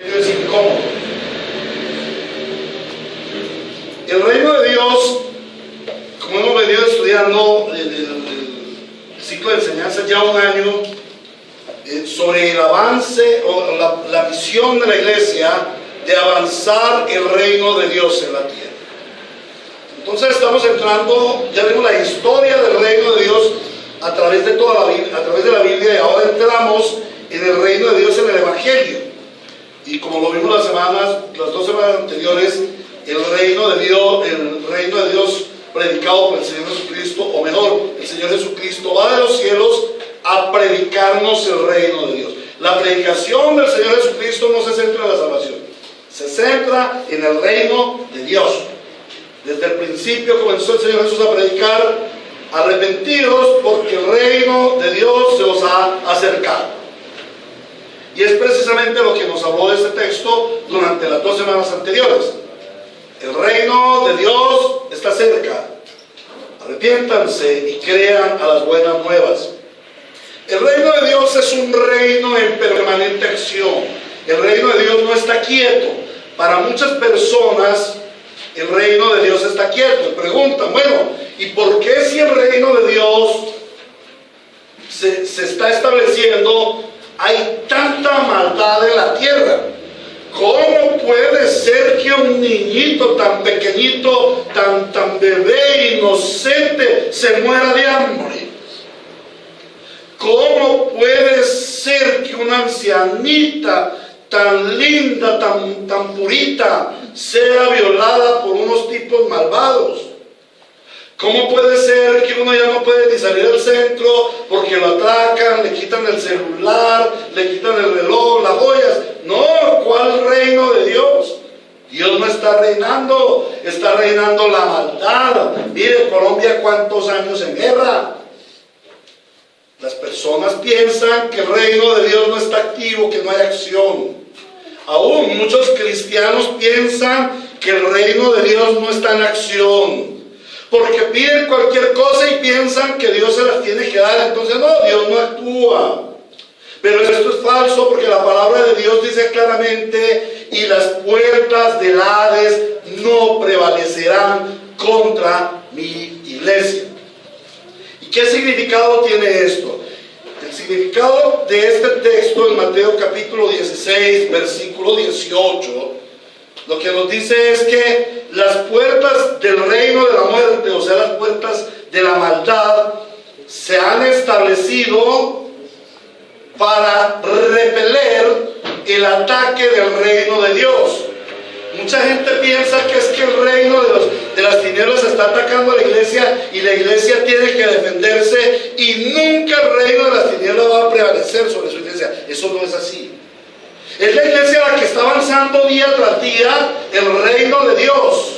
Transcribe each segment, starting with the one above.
Es incómodo. El reino de Dios, como hemos venido estudiando el ciclo de enseñanza ya un año, sobre el avance o la visión de la iglesia de avanzar el reino de Dios en la tierra. Entonces estamos entrando, ya vimos la historia del reino de Dios a través de toda la Biblia, a través de la Biblia, y ahora entramos en el reino de Dios en el Evangelio. Y como lo vimos las 2 semanas anteriores, el reino de Dios predicado por el Señor Jesucristo, o mejor, el Señor Jesucristo va de los cielos a predicarnos el reino de Dios. La predicación del Señor Jesucristo no se centra en la salvación, se centra en el reino de Dios. Desde el principio comenzó el Señor Jesús a predicar: arrepentidos porque el reino de Dios se os ha acercado. Y es precisamente lo que nos habló de este texto durante las 2 semanas anteriores. El reino de Dios está cerca. Arrepiéntanse y crean a las buenas nuevas. El reino de Dios es un reino en permanente acción. El reino de Dios no está quieto. Para muchas personas, el reino de Dios está quieto. Y preguntan, bueno, ¿y por qué si el reino de Dios se está estableciendo, hay tanta maldad en la tierra? ¿Cómo puede ser que un niñito tan pequeñito, tan bebé, inocente, se muera de hambre? ¿Cómo puede ser que una ancianita tan linda, tan purita, sea violada por unos tipos malvados? ¿Cómo puede ser que uno ya no puede ni salir al centro porque lo atracan, le quitan el celular, le quitan el reloj, las joyas? No, ¿cuál reino de Dios? Dios no está reinando, está reinando la maldad. Mire, Colombia, ¿cuántos años en guerra? Las personas piensan que el reino de Dios no está activo, que no hay acción. Aún muchos cristianos piensan que el reino de Dios no está en acción, porque piden cualquier cosa y piensan que Dios se las tiene que dar. Entonces no, Dios no actúa. Pero esto es falso, porque la palabra de Dios dice claramente: y las puertas del Hades no prevalecerán contra mi iglesia. ¿Y qué significado tiene esto? El significado de este texto en Mateo capítulo 16, versículo 18, lo que nos dice es que las puertas del reino de la muerte, o sea, las puertas de la maldad, se han establecido para repeler el ataque del reino de Dios. Mucha gente piensa que es que el reino de las tinieblas está atacando a la iglesia y la iglesia tiene que defenderse, y nunca el reino de las tinieblas va a prevalecer sobre su iglesia. Eso no es así. Es la iglesia la que está avanzando día tras día el reino de Dios.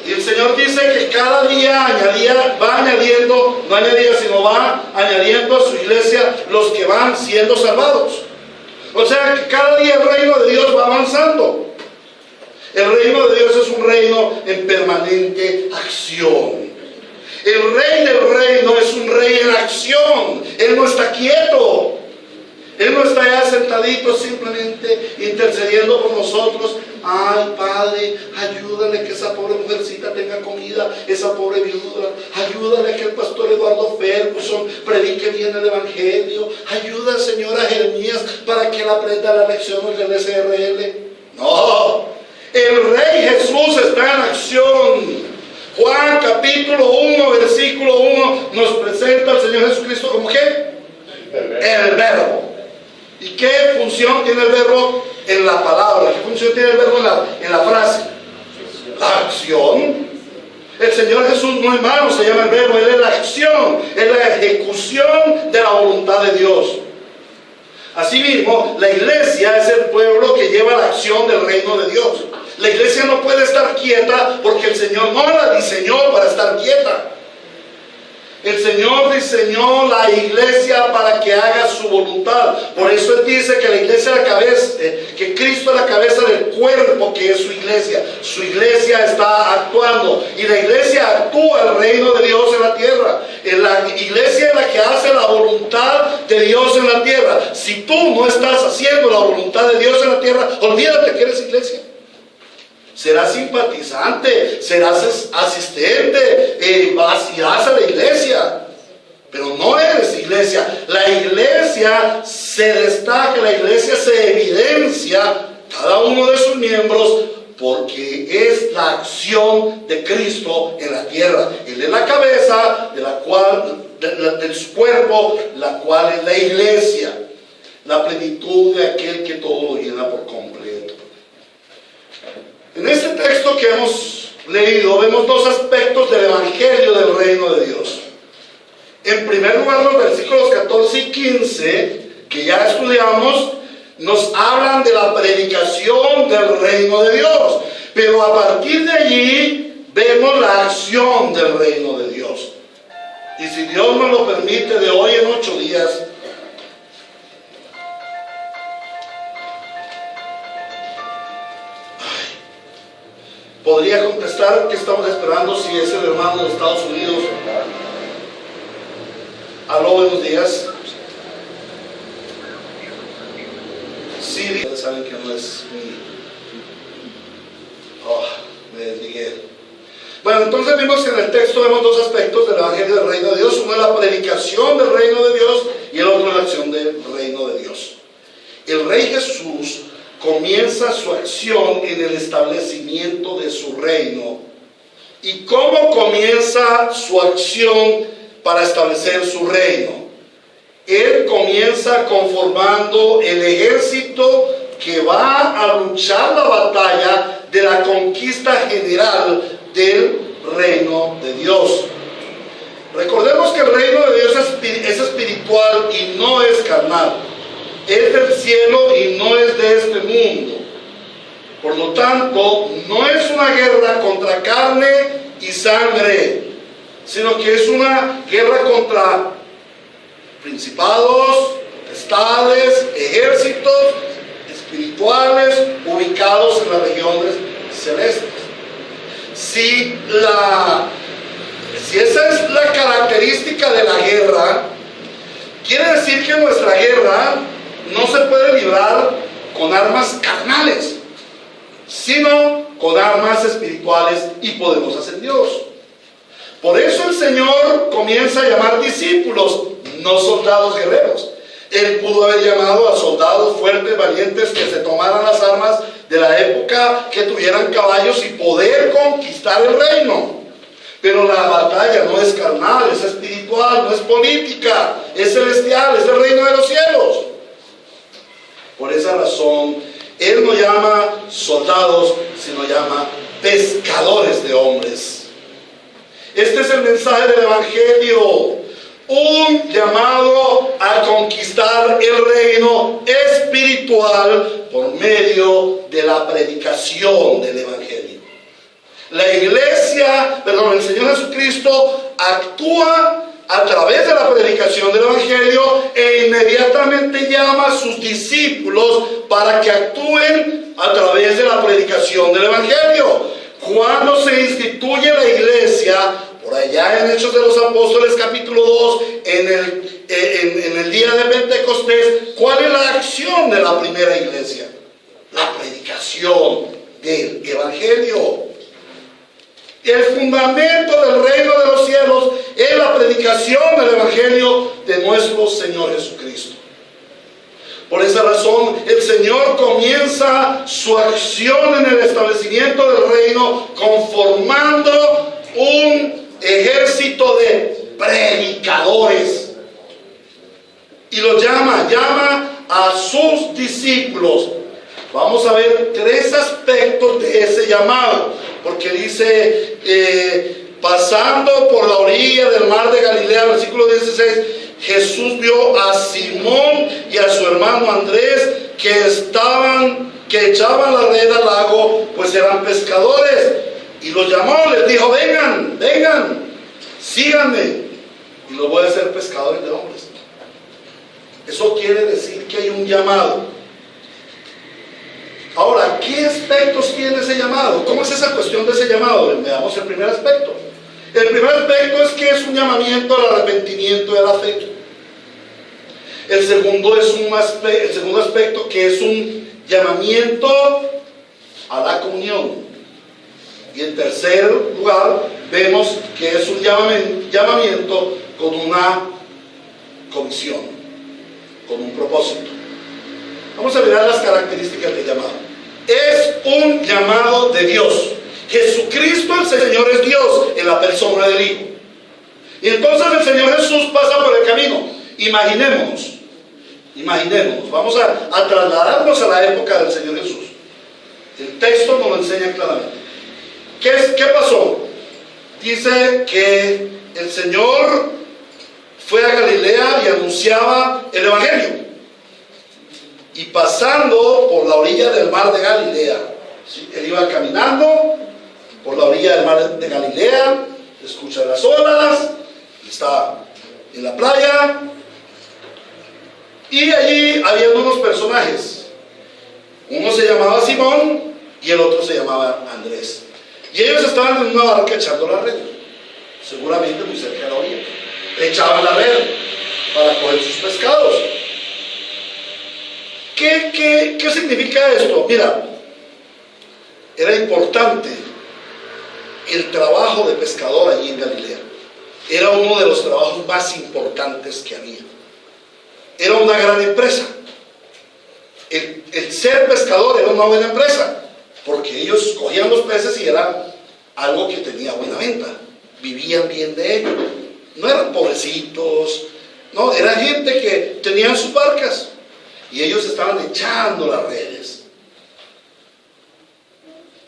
Y el Señor dice que cada día va añadiendo, no añadía, sino va añadiendo a su iglesia los que van siendo salvados. O sea que cada día el reino de Dios va avanzando. El reino de Dios es un reino en permanente acción. El rey del reino es un rey en acción. Él no está quieto. Él no está ya sentadito simplemente intercediendo por nosotros. Ay, Padre, ayúdale que esa pobre mujercita tenga comida, esa pobre viuda. Ayúdale que el pastor Eduardo Ferguson predique bien el evangelio. Ayuda, señora Jeremías, para que él aprenda las lecciones del SRL. No, el Rey Jesús está en acción. Juan capítulo 1, versículo 1 nos presenta al Señor Jesucristo como ¿qué? El verbo. ¿Y qué función tiene el verbo en la palabra? ¿Qué función tiene el verbo en la frase? La acción. El Señor Jesús no es malo, se llama el verbo. Él es la acción, es la ejecución de la voluntad de Dios. Asimismo, la iglesia es el pueblo que lleva la acción del reino de Dios. La iglesia no puede estar quieta porque el Señor no la diseñó para estar quieta. El Señor diseñó la iglesia para que haga su voluntad. Por eso Él dice que la iglesia es la cabeza, que Cristo es la cabeza del cuerpo que es su iglesia. Su iglesia está actuando y la iglesia actúa el reino de Dios en la tierra. La iglesia es la que hace la voluntad de Dios en la tierra. Si tú no estás haciendo la voluntad de Dios en la tierra, olvídate que eres iglesia. Serás simpatizante, serás asistente, irás a la iglesia, pero no eres iglesia. La iglesia se destaca, la iglesia se evidencia, cada uno de sus miembros, porque es la acción de Cristo en la tierra. Él es la cabeza de su cuerpo, la cual es la iglesia, la plenitud de aquel que todo lo llena por completo. En este texto que hemos leído vemos dos aspectos del evangelio del reino de Dios. En primer lugar, los versículos 14 y 15 que ya estudiamos nos hablan de la predicación del reino de Dios, pero a partir de allí vemos la acción del reino de Dios. Y si Dios nos lo permite, de hoy en 8 días podría contestar que estamos esperando si es el hermano de Estados Unidos. Aló, buenos días. Sí, ustedes saben que no es me desligué. Bueno, entonces vimos que en el texto vemos dos aspectos del evangelio del reino de Dios. Uno es la predicación del reino de Dios y el otro es la acción del reino de Dios. El Rey Jesús comienza su acción en el establecimiento de su reino. ¿Y cómo comienza su acción para establecer su reino? Él comienza conformando el ejército que va a luchar la batalla de la conquista general del reino de Dios. Recordemos que el reino de Dios es espiritual y no es carnal. Es del cielo y no es de este mundo. Por lo tanto, no es una guerra contra carne y sangre, sino que es una guerra contra principados, potestades, ejércitos espirituales ubicados en las regiones celestes. Si esa es la característica de la guerra, quiere decir que nuestra guerra no se puede librar con armas carnales, sino con armas espirituales y poderosas en Dios. Por eso el Señor comienza a llamar discípulos, no soldados guerreros. Él pudo haber llamado a soldados fuertes, valientes, que se tomaran las armas de la época, que tuvieran caballos y poder conquistar el reino. Pero la batalla no es carnal, es espiritual, no es política, es celestial, es el reino de los cielos. Por esa razón, Él no llama soldados, sino llama pescadores de hombres. Este es el mensaje del evangelio. Un llamado a conquistar el reino espiritual por medio de la predicación del evangelio. La iglesia, el Señor Jesucristo actúa a través de la predicación del evangelio e inmediatamente llama a sus discípulos para que actúen a través de la predicación del evangelio. Cuando se instituye la iglesia, por allá en Hechos de los Apóstoles capítulo 2, en el día de Pentecostés, ¿cuál es la acción de la primera iglesia? La predicación del evangelio. El fundamento del reino de los cielos es la predicación del evangelio de nuestro Señor Jesucristo. Por esa razón, el Señor comienza su acción en el establecimiento del reino conformando un ejército de predicadores. Y los llama a sus discípulos. Vamos a ver 3 aspectos de ese llamado, porque dice, pasando por la orilla del mar de Galilea, versículo 16, Jesús vio a Simón y a su hermano Andrés que echaban la red al lago, pues eran pescadores, y los llamó, les dijo, vengan, síganme, y los voy a hacer pescadores de hombres. Eso quiere decir que hay un llamado. Ahora, ¿qué aspectos tiene ese llamado? ¿Cómo es esa cuestión de ese llamado? Veamos el primer aspecto. El primer aspecto es que es un llamamiento al arrepentimiento de la fe. El segundo aspecto que es un llamamiento a la comunión. Y en tercer lugar, vemos que es un llamamiento con una comisión, con un propósito. Vamos a mirar las características del llamado. Es un llamado de Dios. Jesucristo el Señor es Dios en la persona del Hijo. Y entonces el Señor Jesús pasa por el camino. Imaginémonos, vamos a trasladarnos a la época del Señor Jesús. El texto nos lo enseña claramente. ¿Qué pasó? Dice que el Señor fue a Galilea y anunciaba el Evangelio. Y pasando por la orilla del mar de Galilea, ¿sí? Él iba caminando por la orilla del mar de Galilea, escucha las olas, está en la playa, y allí había unos personajes. Uno se llamaba Simón y el otro se llamaba Andrés. Y ellos estaban en una barca echando la red, seguramente muy cerca de la orilla. Echaban la red para coger sus pescados. ¿Qué significa esto? Mira, era importante el trabajo de pescador allí en Galilea. Era uno de los trabajos más importantes que había. Era una gran empresa. El ser pescador era una buena empresa, porque ellos cogían los peces y era algo que tenía buena venta. Vivían bien de ello. No eran pobrecitos, no, era gente que tenían sus barcas y ellos estaban echando las redes.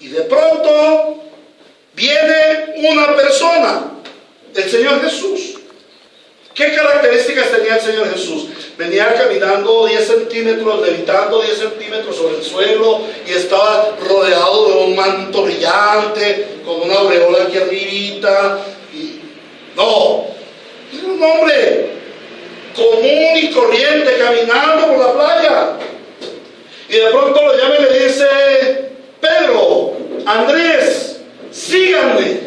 Y de pronto viene una persona, el Señor Jesús. ¿Qué características tenía el Señor Jesús? Venía caminando 10 centímetros, levitando 10 centímetros sobre el suelo, y estaba rodeado de un manto brillante, con una aureola aquí arribita. No, era un hombre común y corriente caminando por la playa. Y de pronto lo llama y le dice: Pedro, Andrés, síganme.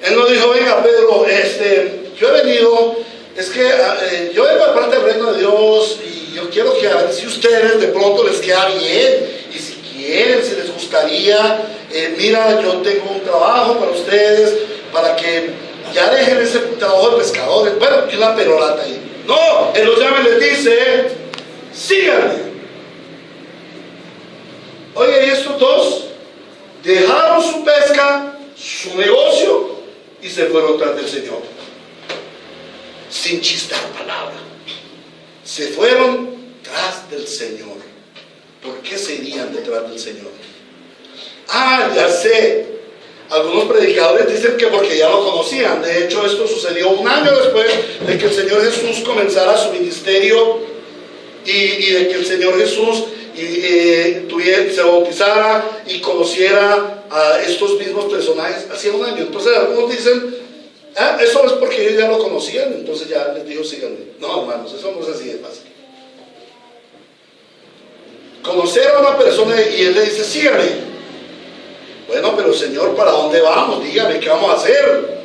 Él no dijo: venga Pedro, yo he venido, es que yo vengo de parte del reino de Dios y yo quiero que a ver si ustedes de pronto les queda bien, y si quieren, si les gustaría, mira, yo tengo un trabajo para ustedes, para que ya dejen ese trabajo de pescadores. Bueno, y una perorata ahí. No, él los llama y les dice: síganme. Oye, y estos dos dejaron su pesca, su negocio, y se fueron tras del Señor, sin chistar palabra. Se fueron tras del Señor. ¿Por qué se irían detrás del Señor? Ah, ya sé. Algunos predicadores dicen que porque ya lo conocían. De hecho, esto sucedió un año después de que el Señor Jesús comenzara su ministerio y de que el Señor Jesús se bautizara y conociera a estos mismos personajes. Hacía un año. Entonces algunos dicen: eso es porque ellos ya lo conocían, entonces ya les dijo: síganme. No, hermanos, eso no es así de fácil. Conocer a una persona y él le dice: síganme. Bueno, pero Señor, ¿para dónde vamos? Dígame, ¿qué vamos a hacer?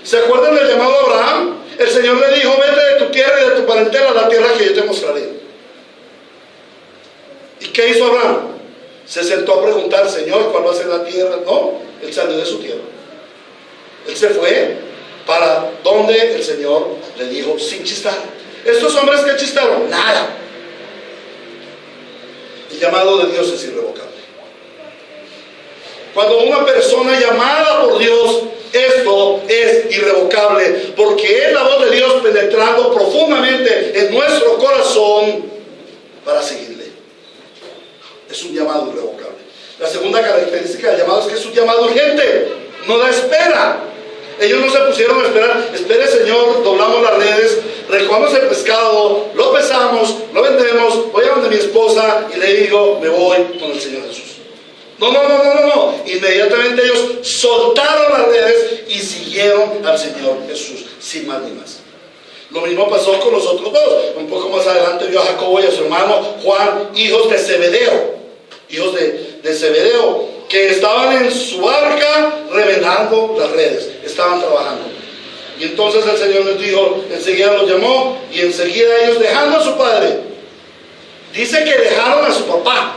¿Se acuerdan del llamado a Abraham? El Señor le dijo: vete de tu tierra y de tu parentela a la tierra que yo te mostraré. ¿Y qué hizo Abraham? Se sentó a preguntar: Señor, ¿cuál va a ser la tierra? No, él salió de su tierra. Él se fue para donde el Señor le dijo, sin chistar. Estos hombres que chistaron, nada. El llamado de Dios es irrevocable. Cuando una persona llamada por Dios, esto es irrevocable, porque es la voz de Dios penetrando profundamente en nuestro corazón para seguirle. Es un llamado irrevocable. La segunda característica del llamado es que es un llamado urgente, no da espera. Ellos no se pusieron a esperar: espere Señor, doblamos las redes, recogemos el pescado, lo pesamos, lo vendemos, voy a donde mi esposa y le digo: me voy con el Señor Jesús. No. Inmediatamente ellos soltaron las redes y siguieron al Señor Jesús, sin más ni más. Lo mismo pasó con los otros dos. Un poco más adelante vio a Jacobo y a su hermano Juan, hijos de Zebedeo. Hijos de Zebedeo, que estaban en su barca remendando las redes, estaban trabajando. Y entonces el Señor les dijo, enseguida los llamó, y enseguida ellos, dejando a su padre, dice que dejaron a su papá.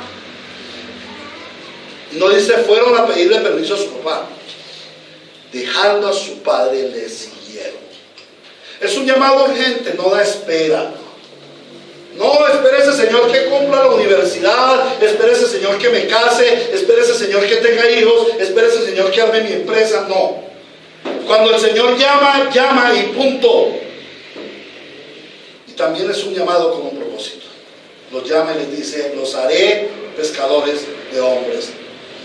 No dice fueron a pedirle permiso a su papá. Dejando a su padre, le siguieron. Es un llamado urgente, no da espera. No, espere ese Señor que cumpla la universidad, espere ese Señor que me case, espere ese Señor que tenga hijos, espere ese Señor que arme mi empresa. No. Cuando el Señor llama, llama y punto. Y también es un llamado con un propósito. Los llama y les dice, los haré pescadores de hombres.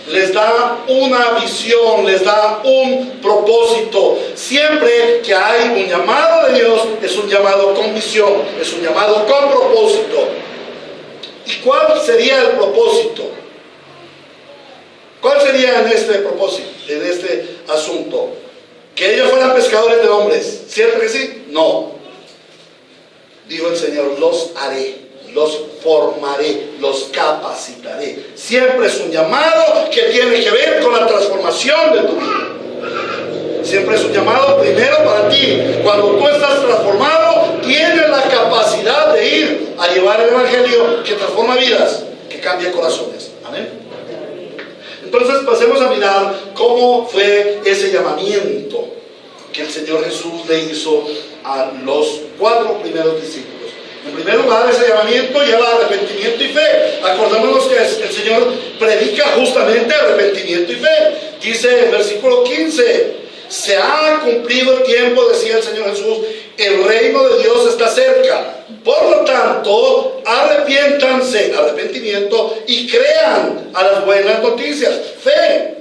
Les da una visión, les da un propósito. Siempre que hay un llamado de Dios, es un llamado con visión, es un llamado con propósito. ¿Y cuál sería el propósito? ¿Cuál sería en este propósito, en este asunto? ¿Que ellos fueran pescadores de hombres? ¿Cierto que sí? No. Dijo el Señor, los haré. Los formaré, los capacitaré. Siempre es un llamado que tiene que ver con la transformación de tu vida. Siempre es un llamado primero para ti. Cuando tú estás transformado, tienes la capacidad de ir a llevar el evangelio que transforma vidas, que cambia corazones. Amén. Entonces pasemos a mirar cómo fue ese llamamiento que el Señor Jesús le hizo a los 4 primeros discípulos. En primer lugar, ese llamamiento lleva arrepentimiento y fe. Acordémonos que el Señor predica justamente arrepentimiento y fe. Dice el versículo 15, se ha cumplido el tiempo, decía el Señor Jesús, el reino de Dios está cerca. Por lo tanto, arrepiéntanse, arrepentimiento, y crean a las buenas noticias, fe.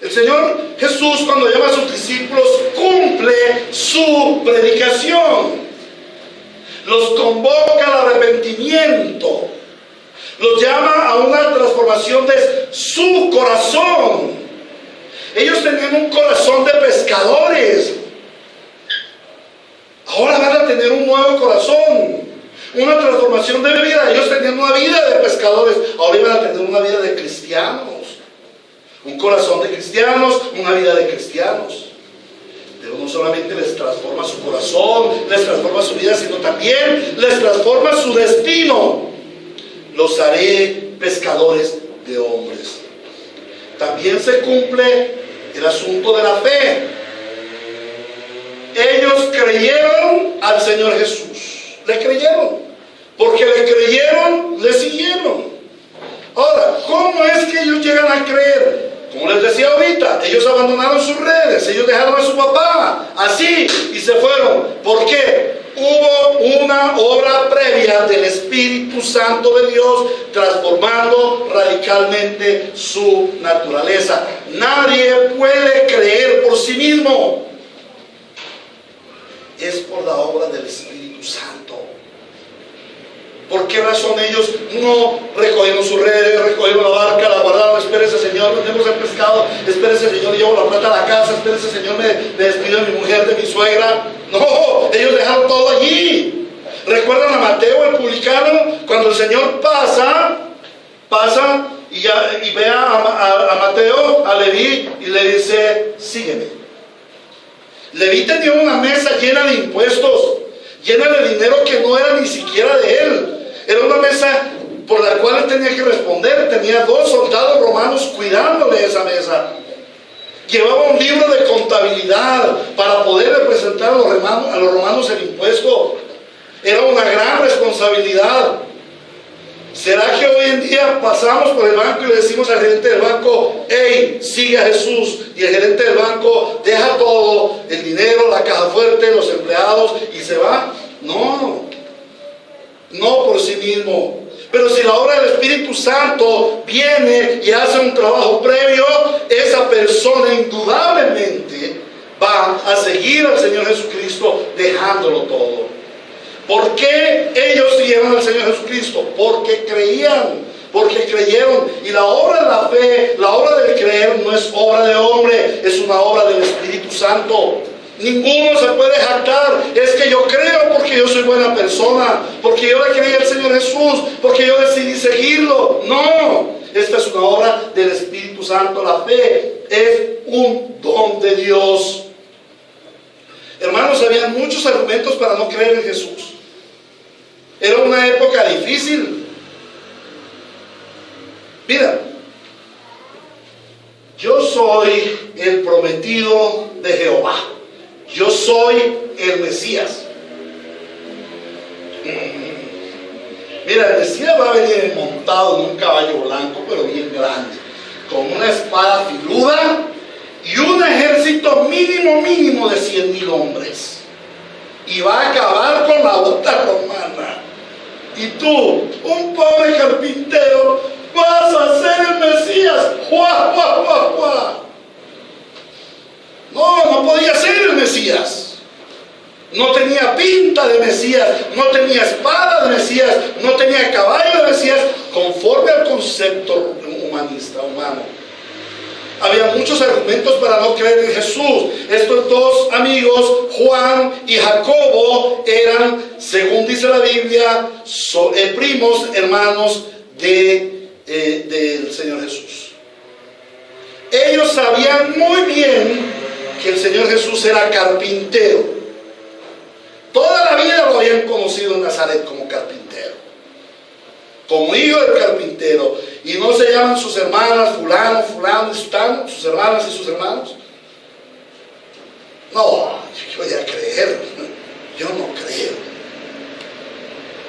El Señor Jesús, cuando llama a sus discípulos, cumple su predicación. Los convoca al arrepentimiento, los llama a una transformación de su corazón. Ellos tenían un corazón de pescadores, ahora van a tener un nuevo corazón, una transformación de vida. Ellos tenían una vida de pescadores, ahora iban a tener una vida de cristianos, un corazón de cristianos, una vida de cristianos. Pero no solamente les transforma su corazón, les transforma su vida, sino también les transforma su destino. Los haré pescadores de hombres. También se cumple el asunto de la fe. Ellos creyeron al Señor Jesús. Le creyeron. Porque le creyeron, le siguieron. Ahora, ¿cómo es que ellos llegan a creer? Como les decía ahorita, ellos abandonaron sus redes, ellos dejaron a su papá, así, y se fueron. ¿Por qué? Hubo una obra previa del Espíritu Santo de Dios transformando radicalmente su naturaleza. Nadie puede creer por sí mismo. Es por la obra del Espíritu Santo. ¿Por qué razón ellos no recogieron sus redes, recogieron la barca, la guardaron? Espérese, Señor, nos hemos pescado. Espérese, Señor, llevo la plata a la casa. Espérese, Señor, me despido de mi mujer, de mi suegra. No, ellos dejaron todo allí. ¿Recuerdan a Mateo, el publicano? Cuando el Señor pasa y ve a Mateo, a Leví, y le dice, sígueme. Leví tenía una mesa llena de impuestos, llena de dinero que no era ni siquiera de él. Era una mesa por la cual él tenía que responder. Tenía 2 soldados romanos cuidándole esa mesa. Llevaba un libro de contabilidad para poder representar a los romanos el impuesto. Era una gran responsabilidad. ¿Será que hoy en día pasamos por el banco y le decimos al gerente del banco, hey, sigue a Jesús? Y el gerente del banco deja todo, el dinero, la caja fuerte, los empleados, y se va. No por sí mismo. Pero si la obra del Espíritu Santo viene y hace un trabajo previo, esa persona indudablemente va a seguir al Señor Jesucristo dejándolo todo. ¿Por qué ellos siguieron al Señor Jesucristo? Porque creían, porque creyeron. Y la obra de la fe, la obra del creer, no es obra de hombre, es una obra del Espíritu Santo. Ninguno se puede jactar, es que yo creo porque yo soy buena persona, porque yo le creí al Señor Jesús, porque yo decidí seguirlo. No, Esta es una obra del Espíritu Santo. La fe es un don de Dios. Hermanos, había muchos argumentos para no creer en Jesús. Era una época difícil. Mira, yo soy el prometido de Jehová. Yo soy el Mesías. Mira, el Mesías va a venir montado en un caballo blanco, pero bien grande, con una espada filuda y un ejército mínimo de 100,000 hombres. Y va a acabar con la bota romana. Y tú, un pobre carpintero, vas a ser el Mesías. ¡Juá, juá, juá, juá! No podía ser el Mesías. No tenía pinta de Mesías, no tenía espada de Mesías, no tenía caballo de Mesías, conforme al concepto humanista, humano. Había muchos argumentos para no creer en Jesús. Estos dos amigos, Juan y Jacobo, eran, según dice la Biblia, primos hermanos del Señor Jesús. Ellos sabían muy bien que el Señor Jesús era carpintero. Toda la vida lo habían conocido en Nazaret como carpintero, como hijo del carpintero. Y no se llaman sus hermanas fulano, fulano y sutano, sus hermanas y sus hermanos. No, yo voy a creer. Yo no creo.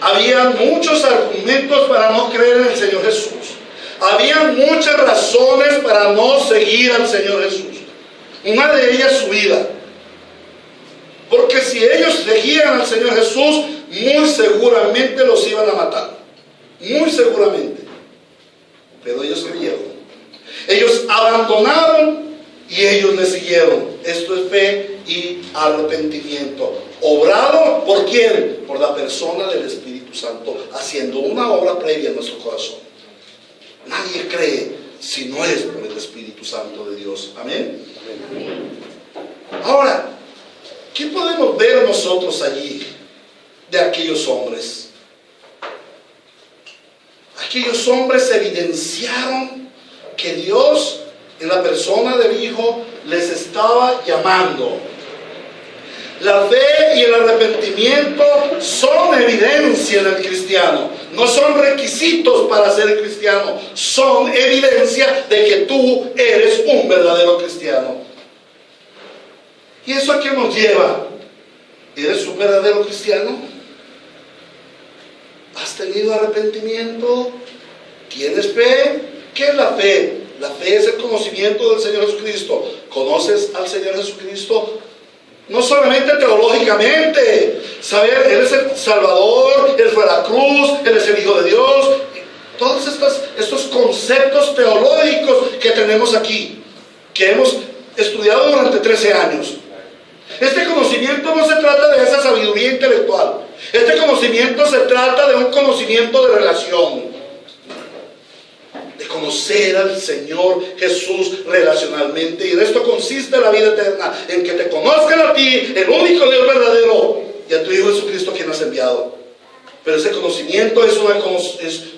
Había muchos argumentos para no creer en el Señor Jesús. Había muchas razones para no seguir al Señor Jesús. Una de ellas su vida. Porque si ellos seguían al Señor Jesús, muy seguramente los iban a matar. Muy seguramente. Pero ellos creyeron. Ellos abandonaron y ellos le siguieron. Esto es fe y arrepentimiento. ¿Obrado por quién? Por la persona del Espíritu Santo, haciendo una obra previa en nuestro corazón. Nadie cree si no es por el Espíritu Santo de Dios. Amén. Ahora, ¿qué podemos ver nosotros allí de aquellos hombres? Aquellos hombres evidenciaron que Dios, en la persona del Hijo, les estaba llamando. La fe y el arrepentimiento son evidencia en el cristiano. No son requisitos para ser cristiano. Son evidencia de que tú eres un verdadero cristiano. ¿Y eso a qué nos lleva? ¿Eres un verdadero cristiano? ¿Has tenido arrepentimiento? ¿Tienes fe? ¿Qué es la fe? La fe es el conocimiento del Señor Jesucristo. ¿Conoces al Señor Jesucristo? No solamente teológicamente, saber, Él es el Salvador, Él fue a la cruz, Él es el Hijo de Dios. Todos estos conceptos teológicos que tenemos aquí, que hemos estudiado durante 13 años. Este conocimiento no se trata de esa sabiduría intelectual. Este conocimiento se trata de un conocimiento de relación. De conocer al Señor Jesús relacionalmente. Y de esto consiste la vida eterna, en que te conozcan a ti, el único Dios verdadero, y a tu Hijo Jesucristo, quien has enviado. Pero ese conocimiento es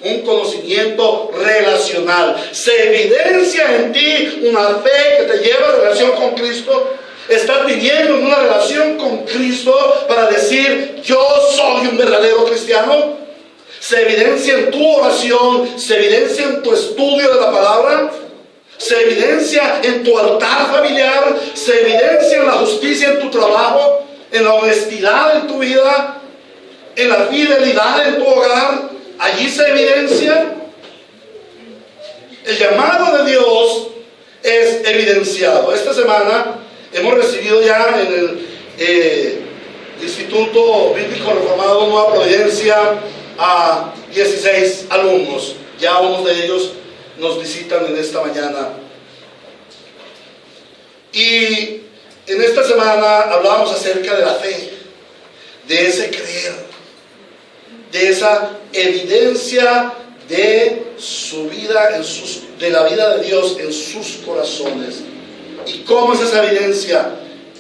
un conocimiento relacional. Se evidencia en ti una fe que te lleva a relación con Cristo. Estás viviendo en una relación con Cristo para decir, yo soy un verdadero cristiano. Se evidencia en tu oración, se evidencia en tu estudio de la palabra, se evidencia en tu altar familiar, se evidencia en la justicia en tu trabajo, en la honestidad en tu vida, en la fidelidad en tu hogar. Allí se evidencia. El llamado de Dios es evidenciado. Esta semana hemos recibido ya en el Instituto Bíblico Reformado Nueva Providencia a 16 alumnos. Ya unos de ellos nos visitan en esta mañana. Y en esta semana hablábamos acerca de la fe, de ese creer, de esa evidencia de su vida, de la vida de Dios en sus corazones. ¿Y cómo es esa evidencia?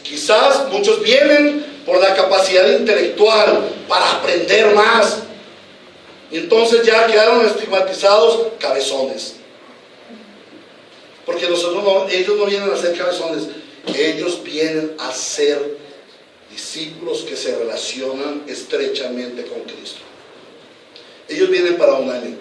Quizás muchos vienen por la capacidad intelectual para aprender más. Y entonces ya quedaron estigmatizados cabezones. Porque ellos no vienen a ser cabezones, ellos vienen a ser discípulos que se relacionan estrechamente con Cristo. Ellos vienen para un año.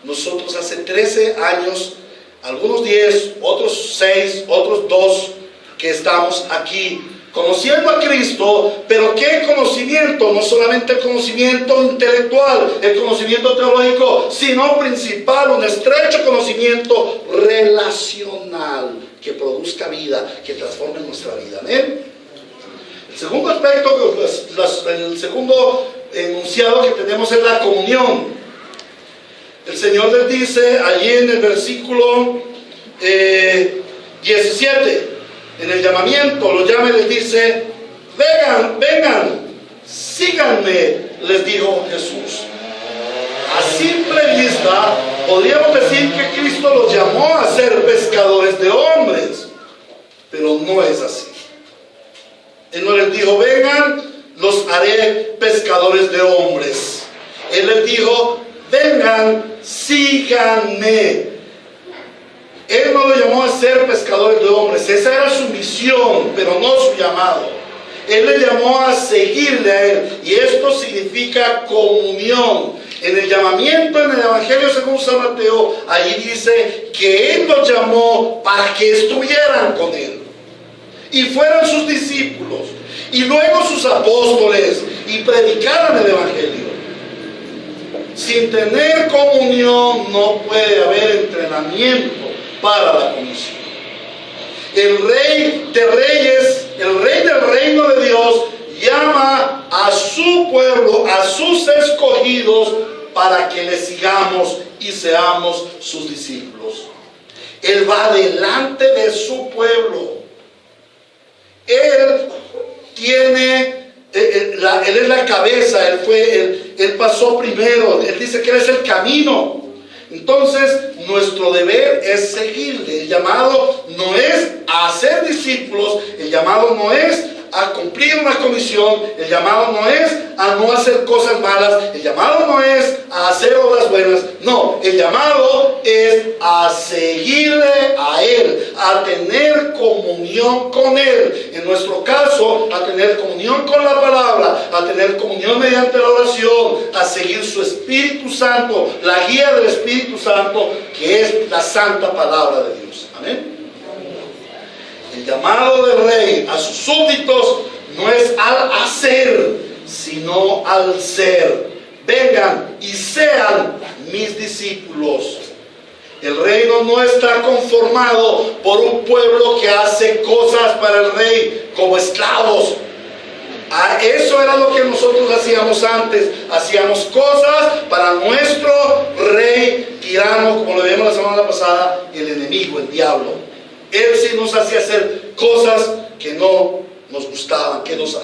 Nosotros hace 13 años, algunos 10, otros 6, otros 2, que estamos aquí conociendo a Cristo. Pero ¿qué conocimiento? No solamente el conocimiento intelectual, el conocimiento teológico, sino principal, un estrecho conocimiento relacional que produzca vida, que transforme nuestra vida. ¿Amén? El segundo aspecto, el segundo enunciado que tenemos es la comunión. El Señor les dice allí en el versículo 17, en el llamamiento, los llama y les dice: vengan, síganme, les dijo Jesús. A simple vista podríamos decir que Cristo los llamó a ser pescadores de hombres, pero no es así. Él no les dijo: vengan, los haré pescadores de hombres. Él les dijo: vengan, síganme. Él no lo llamó a ser pescadores de hombres, esa era su misión, pero no su llamado. Él le llamó a seguirle a Él, y esto significa comunión. En el llamamiento, en el Evangelio según San Mateo, allí dice que Él los llamó para que estuvieran con Él y fueran sus discípulos y luego sus apóstoles y predicaran el Evangelio. Sin tener comunión no puede haber entrenamiento para la comisión. El Rey de Reyes, el Rey del reino de Dios, llama a su pueblo, a sus escogidos, para que le sigamos y seamos sus discípulos. Él va delante de su pueblo. Él es la cabeza, él pasó primero. Él dice que Él es el camino. Entonces nuestro deber es seguirle. El llamado no es a ser discípulos, el llamado no es a cumplir una comisión, el llamado no es a no hacer cosas malas, el llamado no es a hacer obras buenas, no, el llamado es a seguirle a Él, a tener comunión con Él. En nuestro caso, a tener comunión con la palabra, a tener comunión mediante la oración, a seguir su Espíritu Santo, la guía del Espíritu Santo, que es la santa palabra de Dios. Amén. El llamado del Rey a sus súbditos no es al hacer, sino al ser. Vengan y sean mis discípulos. El reino no está conformado por un pueblo que hace cosas para el Rey como esclavos. Eso era lo que nosotros hacíamos antes. Hacíamos cosas para nuestro rey tirano, como lo vimos la semana pasada, el enemigo, el diablo. Él sí nos hacía hacer cosas que no nos gustaban, que nos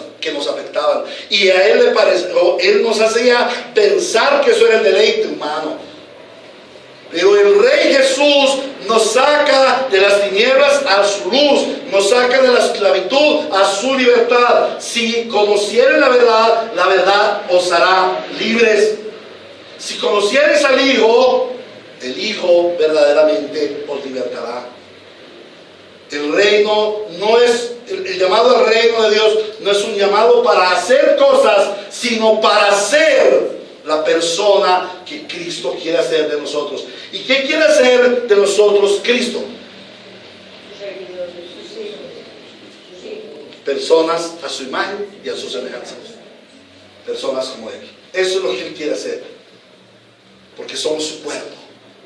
afectaban. Y a Él le pareció, Él nos hacía pensar que eso era el deleite humano. Pero el Rey Jesús nos saca de las tinieblas a su luz, nos saca de la esclavitud a su libertad. Si conocieren la verdad os hará libres. Si conocieres al Hijo, el Hijo verdaderamente os libertará. El reino no es, el llamado al reino de Dios no es un llamado para hacer cosas, sino para ser la persona que Cristo quiere hacer de nosotros. ¿Y qué quiere hacer de nosotros Cristo? Personas a su imagen y a su semejanza. Personas como Él. Eso es lo que Él quiere hacer. Porque somos su cuerpo.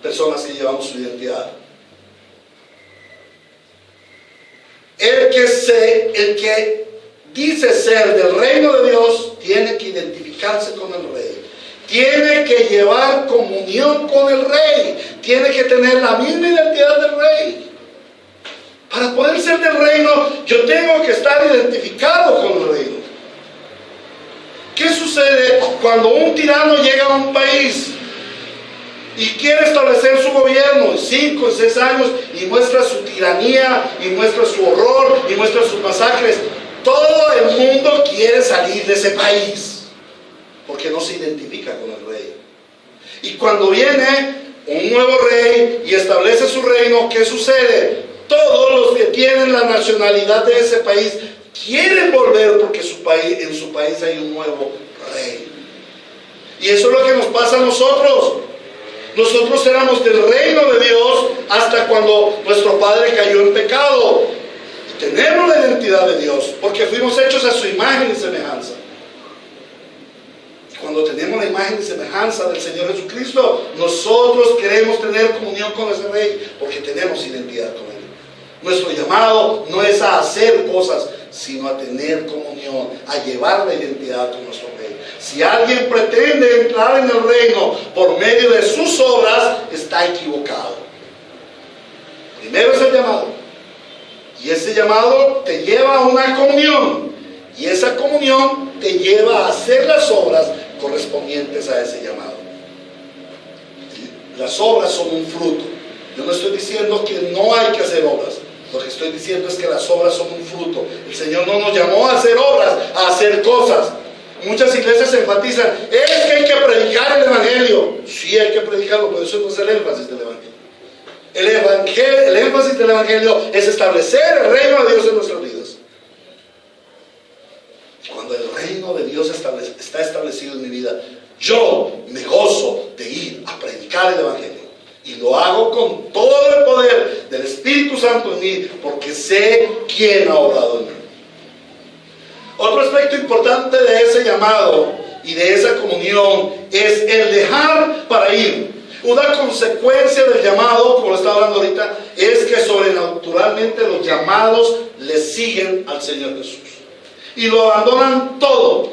Personas que llevamos su identidad. El que dice ser del reino de Dios tiene que identificarse con el Rey, tiene que llevar comunión con el Rey, tiene que tener la misma identidad del Rey. Para poder ser del reino, yo tengo que estar identificado con el reino. ¿Qué sucede cuando un tirano llega a un país y quiere establecer su gobierno en 5 o 6 años y muestra su tiranía, y muestra su horror, y muestra sus masacres? Todo el mundo quiere salir de ese país porque no se identifica con el Rey. Y cuando viene un nuevo rey, viene y establece su reino, ¿qué sucede? Todos los que tienen la nacionalidad de ese país quieren volver porque en su país hay un nuevo rey. Y eso es lo que nos pasa a nosotros. Nosotros éramos del reino de Dios hasta cuando nuestro padre cayó en pecado. Y tenemos la identidad de Dios porque fuimos hechos a su imagen y semejanza. Y cuando tenemos la imagen y semejanza del Señor Jesucristo, nosotros queremos tener comunión con ese rey porque tenemos identidad con él. Nuestro llamado no es a hacer cosas, sino a tener comunión, a llevar la identidad con nuestro rey. Si alguien pretende entrar en el reino por medio de sus obras, está equivocado. Primero es el llamado. Y ese llamado te lleva a una comunión. Y esa comunión te lleva a hacer las obras correspondientes a ese llamado. Las obras son un fruto. Yo no estoy diciendo que no hay que hacer obras. Lo que estoy diciendo es que las obras son un fruto. El Señor no nos llamó a hacer obras, a hacer cosas. Muchas iglesias se enfatizan, es que hay que predicar el Evangelio. Sí, hay que predicarlo, pero eso no es el énfasis del Evangelio. El énfasis del Evangelio es establecer el reino de Dios en nuestras vidas. Cuando el reino de Dios está establecido en mi vida, yo me gozo de ir a predicar el Evangelio. Y lo hago con todo el poder del Espíritu Santo en mí, porque sé quién ha obrado en mí. Otro aspecto importante de ese llamado y de esa comunión es el dejar para ir. Una consecuencia del llamado, como lo estaba hablando ahorita, es que sobrenaturalmente los llamados le siguen al Señor Jesús. Y lo abandonan todo.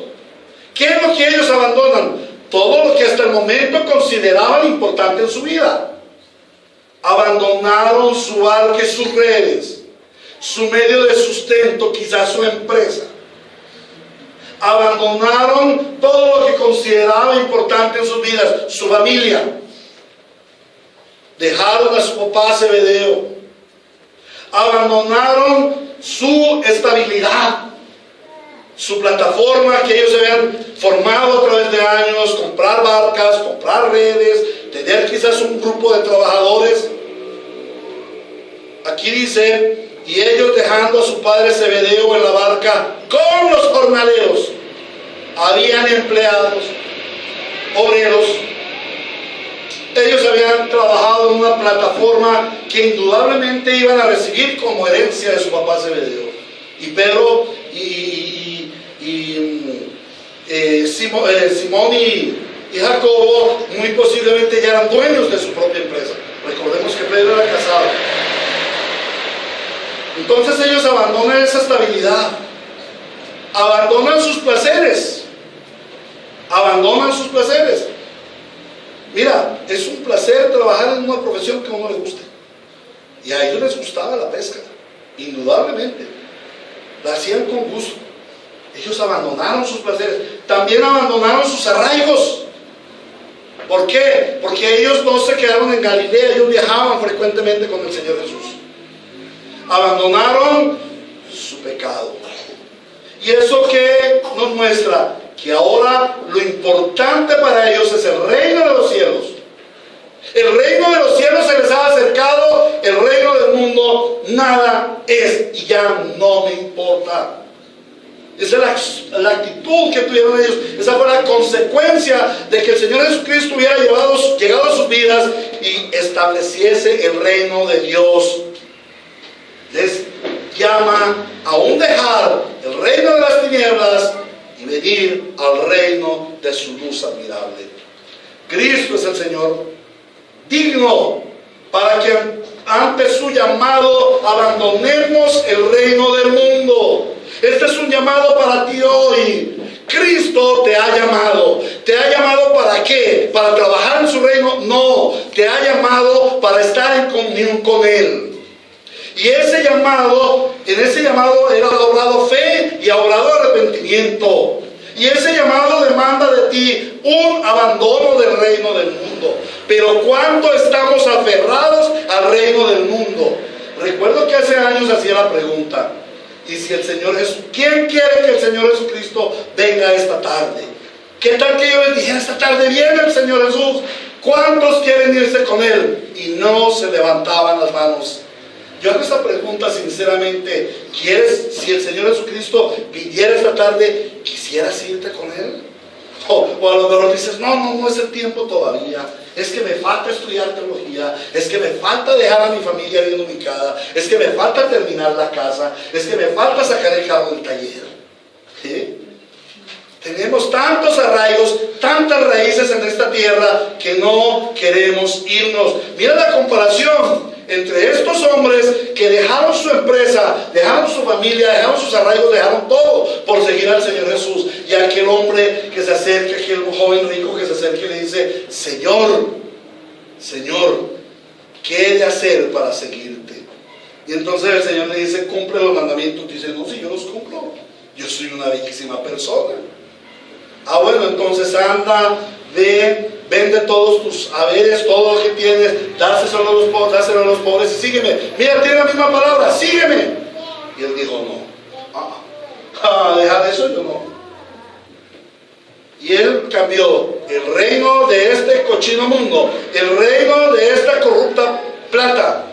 ¿Qué es lo que ellos abandonan? Todo lo que hasta el momento consideraban importante en su vida. Abandonaron su barca y sus redes, su medio de sustento, quizás su empresa. Abandonaron todo lo que consideraba importante en sus vidas, su familia. Dejaron a su papá Zebedeo. Abandonaron su estabilidad, su plataforma que ellos habían formado a través de años, comprar barcas, comprar redes, tener quizás un grupo de trabajadores. Aquí dice, y ellos dejando a su padre Zebedeo en la barca con los jornaleros, habían empleados, obreros. Ellos habían trabajado en una plataforma que indudablemente iban a recibir como herencia de su papá Zebedeo. Y Pedro Simón y Jacobo muy posiblemente ya eran dueños de su propia empresa. Recordemos que Pedro era casado. Entonces ellos abandonan esa estabilidad, abandonan sus placeres, Mira, es un placer trabajar en una profesión que a uno le guste. Y a ellos les gustaba la pesca, indudablemente. La hacían con gusto. Ellos abandonaron sus placeres, también abandonaron sus arraigos. ¿Por qué? Porque ellos no se quedaron en Galilea, ellos viajaban frecuentemente con el Señor Jesús. Abandonaron su pecado. ¿Y eso qué nos muestra? Que ahora lo importante para ellos es el reino de los cielos. El reino de los cielos se les ha acercado, el reino del mundo nada es y ya no me importa. Esa es la actitud que tuvieron ellos. Esa fue la consecuencia de que el Señor Jesucristo hubiera llegado a sus vidas y estableciese el reino de Dios. Les llama a aún dejar el reino de las tinieblas y venir al reino de su luz admirable. Cristo es el Señor digno para que ante su llamado abandonemos el reino del mundo. Este es un llamado para ti hoy. Cristo te ha llamado. ¿Te ha llamado para qué? ¿Para trabajar en su reino? No, te ha llamado para estar en comunión con Él. Y ese llamado, en ese llamado era obrado fe y obrado arrepentimiento. Y ese llamado demanda de ti un abandono del reino del mundo. Pero ¿cuánto estamos aferrados al reino del mundo? Recuerdo que hace años hacía la pregunta, y si el Señor Jesús, ¿quién quiere que el Señor Jesucristo venga esta tarde? ¿Qué tal que yo les dijera esta tarde, viene el Señor Jesús? ¿Cuántos quieren irse con Él? Y no se levantaban las manos. Yo hago esta pregunta sinceramente. ¿Quieres, si el Señor Jesucristo viniera esta tarde, quisieras irte con Él? O a lo mejor dices, no es el tiempo todavía. Es que me falta estudiar teología. Es que me falta dejar a mi familia bien ubicada. Es que me falta terminar la casa. Es que me falta sacar el carro del taller. ¿Sí? Tenemos tantos arraigos, tantas raíces en esta tierra que no queremos irnos. Mira la comparación entre estos hombres que dejaron su empresa, dejaron su familia, dejaron sus arraigos, dejaron todo por seguir al Señor Jesús. Y aquel hombre que se acerca, aquel joven rico que se acerca y le dice, Señor, ¿qué he de hacer para seguirte? Y entonces el Señor le dice, cumple los mandamientos. Dice, no, si yo los cumplo, yo soy una bellísima persona. Ah, bueno, entonces anda, vende todos tus haberes, todo lo que tienes, dáselo a los pobres y sígueme. Mira, tiene la misma palabra, sígueme. Y él dijo, no. Deja eso, yo no. Y él cambió el reino de este cochino mundo, el reino de esta corrupta plata,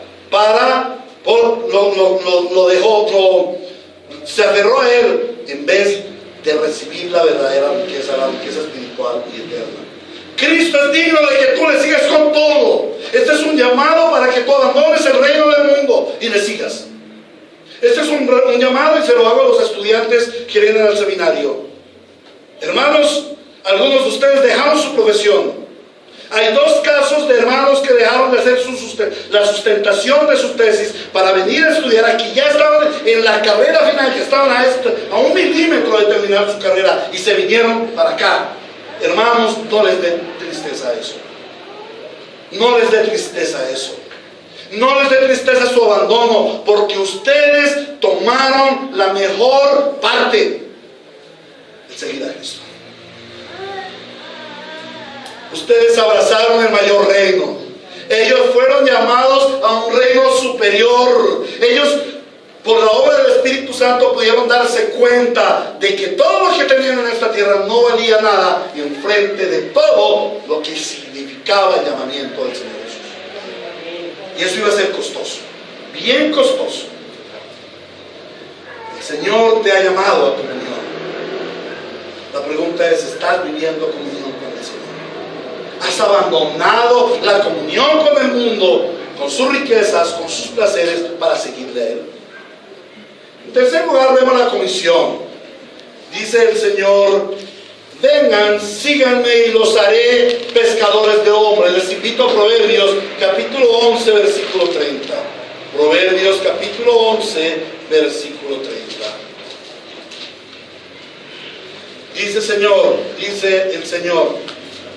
lo dejó, se aferró a él en vez de recibir la verdadera riqueza, la riqueza espiritual y eterna. Cristo es digno de que tú le sigas con todo. Este es un llamado para que tú abandones el reino del mundo y le sigas. Este es un llamado y se lo hago a los estudiantes que vienen al seminario. Hermanos, algunos de ustedes dejaron su profesión. Hay dos casos de hermanos que dejaron de hacer la sustentación de sus tesis para venir a estudiar aquí. Ya estaban en la carrera final, que estaban a 1 milímetro de terminar su carrera y se vinieron para acá. Hermanos, no les dé tristeza eso. No les dé tristeza eso. No les dé tristeza su abandono, porque ustedes tomaron la mejor parte, el seguir a Cristo. Ustedes abrazaron el mayor reino. Ellos fueron llamados a un reino superior. Ellos, por la obra del Espíritu Santo, pudieron darse cuenta de que todo lo que tenían en esta tierra no valía nada en frente de todo lo que significaba el llamamiento del Señor Jesús. Y eso iba a ser costoso, bien costoso. El Señor te ha llamado a comunión. La pregunta es, ¿estás viviendo comunión con el Señor? ¿Has abandonado la comunión con el mundo, con sus riquezas, con sus placeres, para seguirle a Él? En tercer lugar, vemos la comisión. Dice el Señor, vengan, síganme y los haré pescadores de hombres. Les invito a Proverbios capítulo 11, versículo 30. Proverbios capítulo 11, versículo 30. Dice el Señor,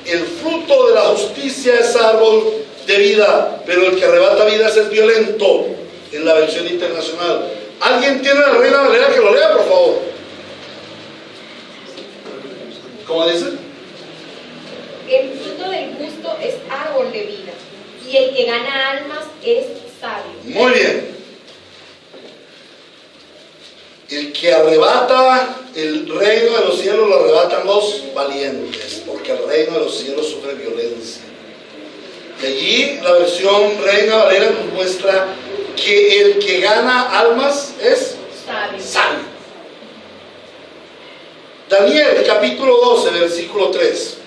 el fruto de la justicia es árbol de vida, pero el que arrebata vidas es violento. En la versión internacional. ¿Alguien tiene la Reina Valera que lo lea, por favor? ¿Cómo dice? El fruto del justo es árbol de vida, y el que gana almas es sabio. Muy bien. El que arrebata el reino de los cielos lo arrebatan los valientes, porque el reino de los cielos sufre violencia. Y allí la versión Reina Valera nos muestra que el que gana almas es sabio. Daniel capítulo 12, versículo 3.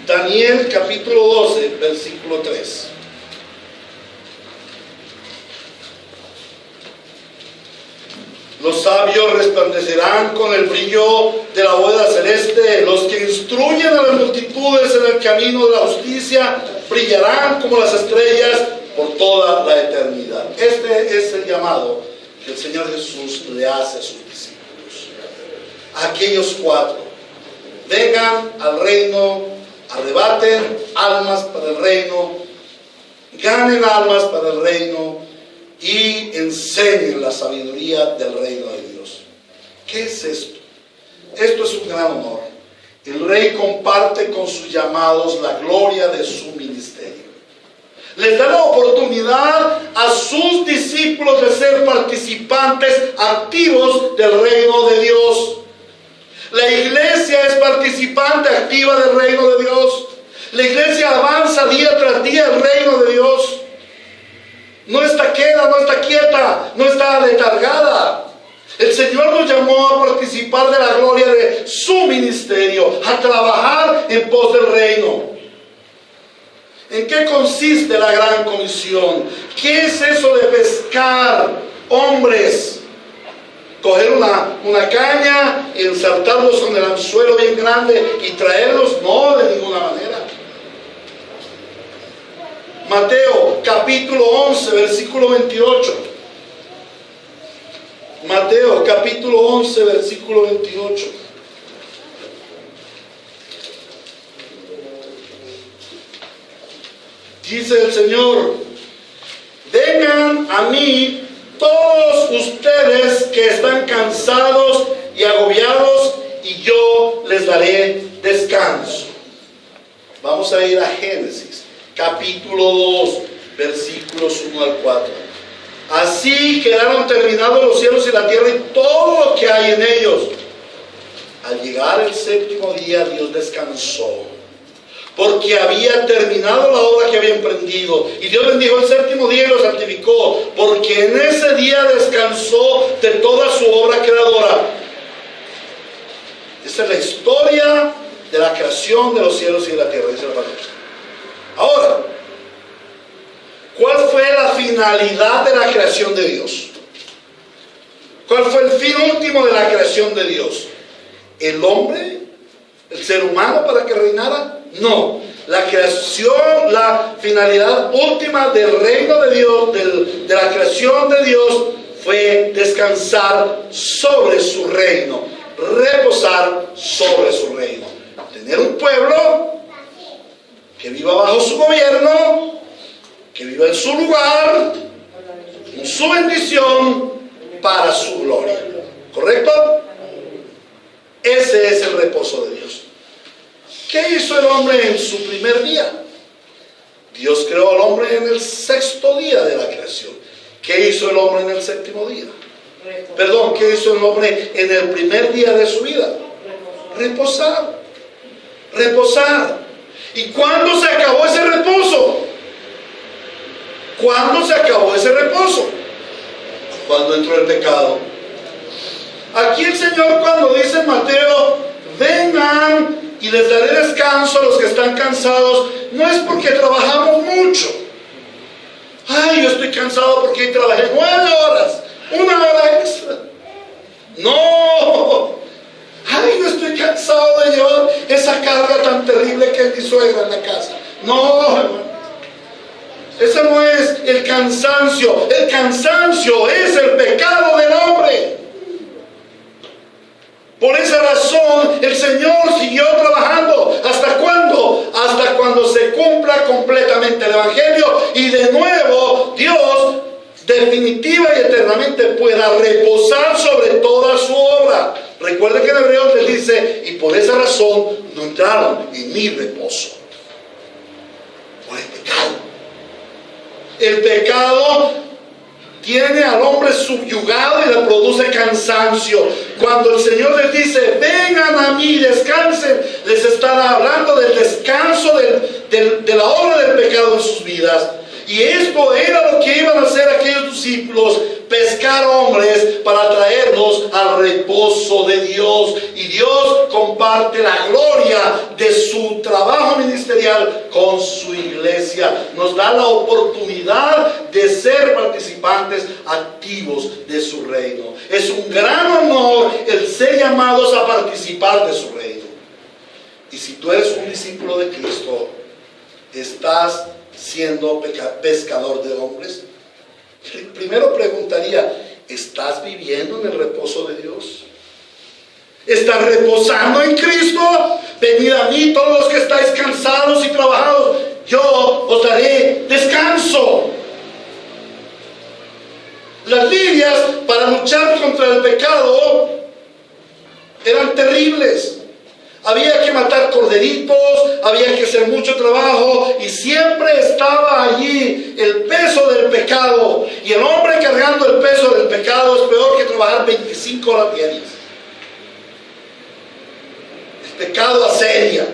Daniel capítulo 12, versículo 3. Los sabios resplandecerán con el brillo de la bóveda celeste. Los que instruyen a las multitudes en el camino de la justicia brillarán como las estrellas por toda la eternidad. Este es el llamado que el Señor Jesús le hace a sus discípulos. A aquellos 4. Vengan al reino, arrebaten almas para el reino, ganen almas para el reino y enseñen la sabiduría del reino de Dios. ¿Qué es esto? Esto es un gran honor. El rey comparte con sus llamados la gloria de su ministerio. Les da la oportunidad a sus discípulos de ser participantes activos del reino de Dios. La iglesia es participante activa del reino de Dios. La iglesia avanza día tras día el reino de Dios. No está queda, no está quieta, no está letargada. El Señor nos llamó a participar de la gloria de su ministerio, a trabajar en pos del reino. ¿En qué consiste la gran comisión? ¿Qué es eso de pescar hombres? Coger una caña, ensartarlos con el anzuelo bien grande y traerlos, no, de ninguna manera. Mateo capítulo 11, versículo 28. Mateo capítulo 11, versículo 28. Dice el Señor: vengan a mí todos ustedes que están cansados y agobiados, y yo les daré descanso. Vamos a ir a Génesis capítulo 2, versículos 1 al 4. Así quedaron terminados los cielos y la tierra y todo lo que hay en ellos. Al llegar el séptimo día, Dios descansó, porque había terminado la obra que había emprendido. Y Dios bendijo el séptimo día y lo santificó, porque en ese día descansó de toda su obra creadora. Esta es la historia de la creación de los cielos y de la tierra, dice la palabra. Ahora, ¿cuál fue la finalidad de la creación de Dios? ¿Cuál fue el fin último de la creación de Dios? ¿El hombre? ¿El ser humano para que reinara? No. La creación, la finalidad última del reino de Dios, de la creación de Dios, fue descansar sobre su reino, reposar sobre su reino. Tener un pueblo que viva bajo su gobierno, que viva en su lugar, en su bendición, para su gloria. ¿Correcto? Ese es el reposo de Dios. ¿Qué hizo el hombre en su primer día? Dios creó al hombre en el sexto día de la creación. ¿Qué hizo el hombre en el séptimo día? Perdón, ¿qué hizo el hombre en el primer día de su vida? Reposar. Reposar. ¿Y cuándo se acabó ese reposo? ¿Cuándo se acabó ese reposo? Cuando entró el pecado. Aquí el Señor, cuando dice en Mateo: vengan y les daré descanso a los que están cansados, no es porque trabajamos mucho. Ay, yo estoy cansado porque trabajé 9 horas, 1 hora extra. No. Ay, yo estoy cansado de llevar esa carga tan terrible que es mi suegra en la casa. No, hermano. Ese no es el cansancio. El cansancio es el pecado del hombre. Por esa razón el Señor siguió trabajando. ¿Hasta cuándo? Hasta cuando se cumpla completamente el Evangelio y de nuevo Dios definitiva y eternamente pueda reposar sobre toda su obra. Recuerden que en Hebreos les dice: y por esa razón no entraron en mi reposo. Por el pecado. El pecado tiene al hombre subyugado y le produce cansancio. Cuando el Señor les dice: vengan a mí, descansen, les está hablando del descanso de la obra del pecado en sus vidas. Y esto era lo que iban a hacer aquellos discípulos: pescar hombres para traerlos al reposo de Dios. Y Dios comparte la gloria de su trabajo ministerial con su iglesia. Nos da la oportunidad de ser participantes activos de su reino. Es un gran honor el ser llamados a participar de su reino. Y si tú eres un discípulo de Cristo, estás siendo pescador de hombres. Primero preguntaría: ¿estás viviendo en el reposo de Dios? ¿Estás reposando en Cristo? Venid a mí todos los que estáis cansados y trabajados, yo os daré descanso. Las lidias para luchar contra el pecado eran terribles. Había que matar corderitos, había que hacer mucho trabajo y siempre estaba allí el peso del pecado. Y el hombre cargando el peso del pecado es peor que trabajar 25 horas diarias. pecado asedia.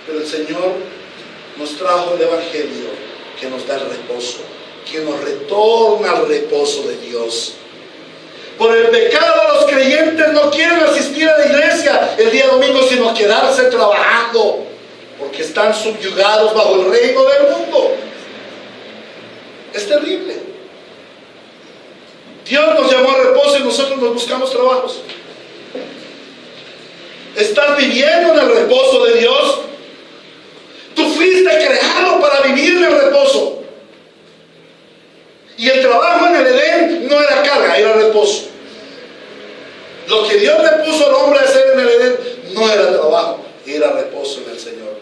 Pero el Señor nos trajo el Evangelio que nos da el reposo, que nos retorna al reposo de Dios. Por el pecado los creyentes no quieren asistir a la iglesia el día domingo, sino quedarse trabajando, porque están subyugados bajo el reino del mundo. Es terrible. Dios nos llamó al reposo y nosotros nos buscamos trabajos. ¿Estás viviendo en el reposo de Dios? Tú fuiste creado para vivir en el reposo. Y el trabajo en el Edén no era carga, era reposo. Lo que Dios le puso al hombre a hacer en el Edén no era trabajo, era reposo en el Señor.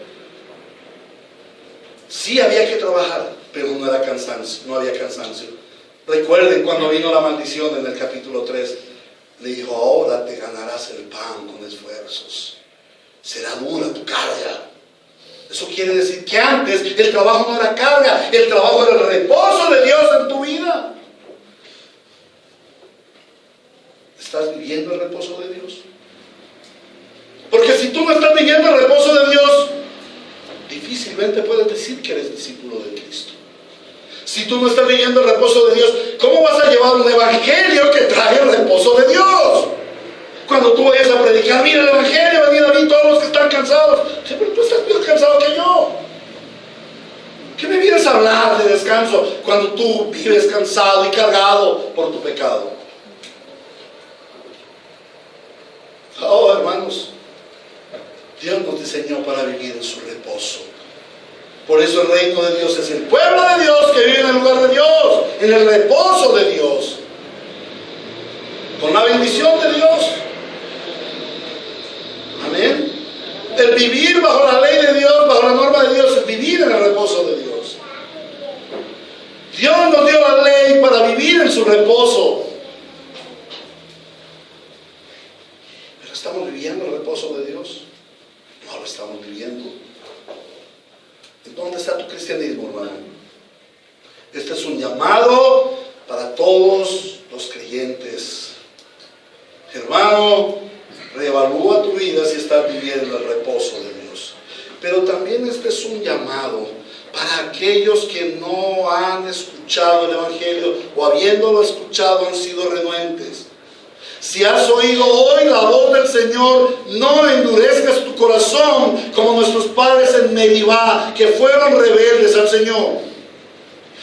Sí había que trabajar, pero no era cansancio, no había cansancio. Recuerden cuando vino la maldición en el capítulo 3, le dijo: ahora te ganarás el pan con esfuerzos, será dura tu carga. Eso quiere decir que antes el trabajo no era carga, el trabajo era el reposo de Dios en tu vida. ¿Estás viviendo el reposo de Dios? Porque si tú no estás viviendo el reposo de Dios, difícilmente puedes decir que eres discípulo de Cristo. Si tú no estás viviendo el reposo de Dios, ¿cómo vas a llevar un evangelio que trae el reposo de Dios? Cuando tú vayas a predicar: mira el evangelio, venid a mí todos los que están cansados. Sí, pero tú estás más cansado que yo. ¿Qué me vienes a hablar de descanso cuando tú vives cansado y cargado por tu pecado? Oh, hermanos, Dios nos diseñó para vivir en su reposo. Por eso el reino de Dios es el pueblo de Dios que vive en el lugar de Dios, en el reposo de Dios, con la bendición de Dios. Amén. El vivir bajo la ley de Dios, bajo la norma de Dios, es vivir en el reposo de Dios. Dios nos dio la ley para vivir en su reposo. Pero ¿estamos viviendo el reposo de Dios? No lo estamos viviendo. ¿Dónde está tu cristianismo, hermano? Este es un llamado para todos los creyentes. Hermano, reevalúa tu vida si estás viviendo el reposo de Dios. Pero también este es un llamado para aquellos que no han escuchado el Evangelio, o habiéndolo escuchado han sido renuentes. Si has oído hoy la voz del Señor, no endurezcas tu corazón como nuestros padres en Meribá, que fueron rebeldes al Señor.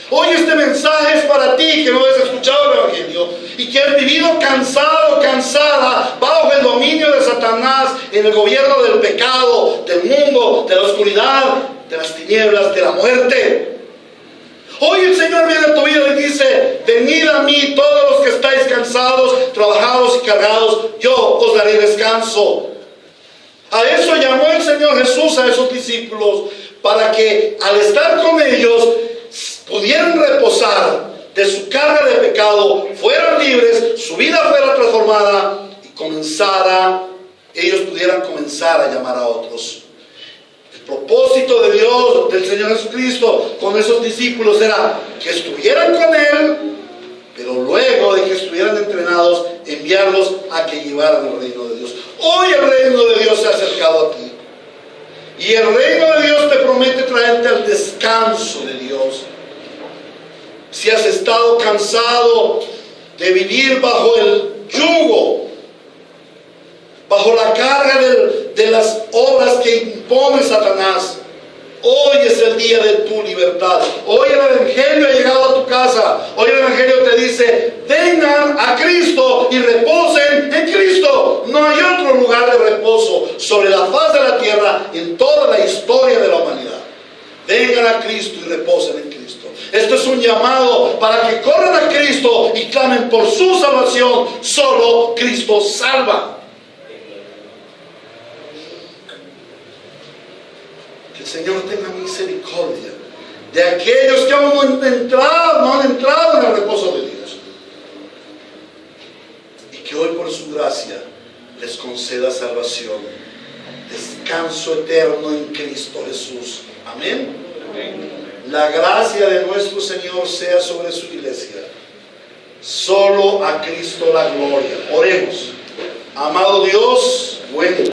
Hoy este mensaje es para ti que no has escuchado el Evangelio y que has vivido cansado, cansada, bajo el dominio de Satanás, en el gobierno del pecado, del mundo, de la oscuridad, de las tinieblas, de la muerte. Hoy el Señor viene a tu vida y dice: venid a mí todos los que estáis cansados, trabajados y cargados, yo os daré descanso. A eso llamó el Señor Jesús a esos discípulos, para que al estar con ellos pudieran reposar de su carga de pecado, fueran libres, su vida fuera transformada y ellos pudieran comenzar a llamar a otros. El propósito de Dios, del Señor Jesucristo, con esos discípulos era que estuvieran con Él, pero luego de que estuvieran entrenados, enviarlos a que llevaran el reino de Dios. Hoy el reino de Dios se ha acercado a ti. Y el reino de Dios te promete traerte al descanso de Dios. Si has estado cansado de vivir bajo el yugo, bajo la carga de las obras que impone Satanás, hoy es el día de tu libertad. Hoy el Evangelio ha llegado a tu casa. Hoy el Evangelio te dice: vengan a Cristo y reposen en Cristo. No hay otro lugar de reposo sobre la faz de la tierra en toda la historia de la humanidad. Vengan a Cristo y reposen en Cristo. Esto es un llamado para que corran a Cristo y clamen por su salvación. Solo Cristo salva. Que el Señor tenga misericordia de aquellos que aún no han entrado en el reposo de Dios, y que hoy por su gracia les conceda salvación, descanso eterno en Cristo Jesús. Amén. La gracia de nuestro Señor sea sobre su iglesia. Solo a Cristo la gloria. Oremos. Amado Dios, bueno.